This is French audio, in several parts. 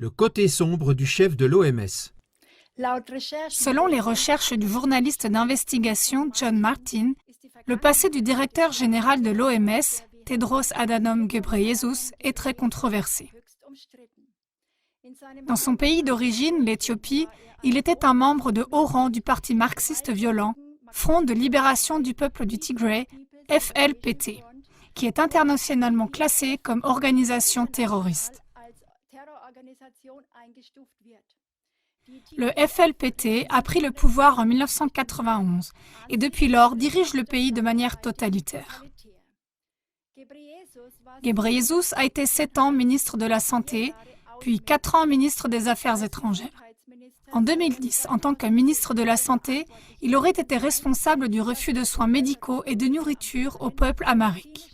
le côté sombre du chef de l'OMS. Selon les recherches du journaliste d'investigation John Martin, le passé du directeur général de l'OMS, Tedros Adhanom Ghebreyesus, est très controversé. Dans son pays d'origine, l'Éthiopie, il était un membre de haut rang du parti marxiste violent, Front de libération du peuple du Tigré, FLPT, qui est internationalement classé comme organisation terroriste. Le FLPT a pris le pouvoir en 1991 et depuis lors dirige le pays de manière totalitaire. Ghebreyesus a été 7 ans ministre de la Santé, puis 4 ans ministre des Affaires étrangères. En 2010, en tant que ministre de la Santé, il aurait été responsable du refus de soins médicaux et de nourriture au peuple amharique.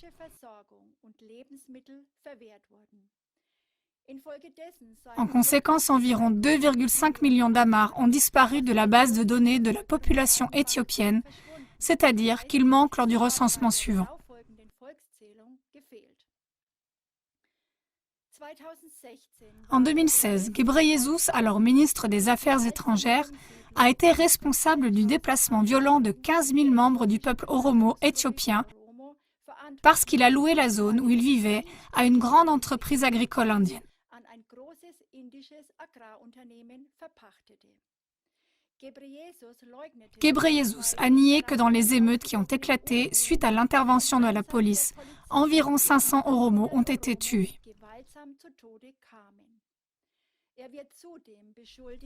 En conséquence, environ 2,5 millions d'Amhars ont disparu de la base de données de la population éthiopienne, c'est-à-dire qu'ils manquent lors du recensement suivant. En 2016, Ghebreyesus, alors ministre des Affaires étrangères, a été responsable du déplacement violent de 15 000 membres du peuple oromo éthiopien parce qu'il a loué la zone où il vivait à une grande entreprise agricole indienne. Ghebreyesus a nié que dans les émeutes qui ont éclaté suite à l'intervention de la police, environ 500 Oromos ont été tués.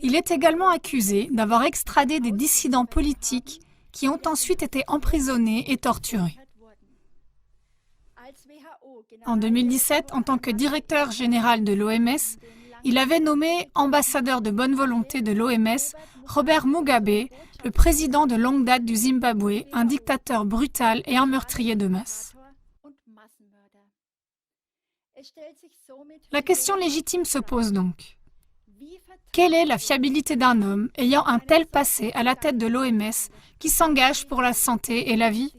Il est également accusé d'avoir extradé des dissidents politiques qui ont ensuite été emprisonnés et torturés. En 2017, en tant que directeur général de l'OMS, il avait nommé ambassadeur de bonne volonté de l'OMS Robert Mugabe, le président de longue date du Zimbabwe, un dictateur brutal et un meurtrier de masse. La question légitime se pose donc. Quelle est la fiabilité d'un homme ayant un tel passé à la tête de l'OMS qui s'engage pour la santé et la vie ?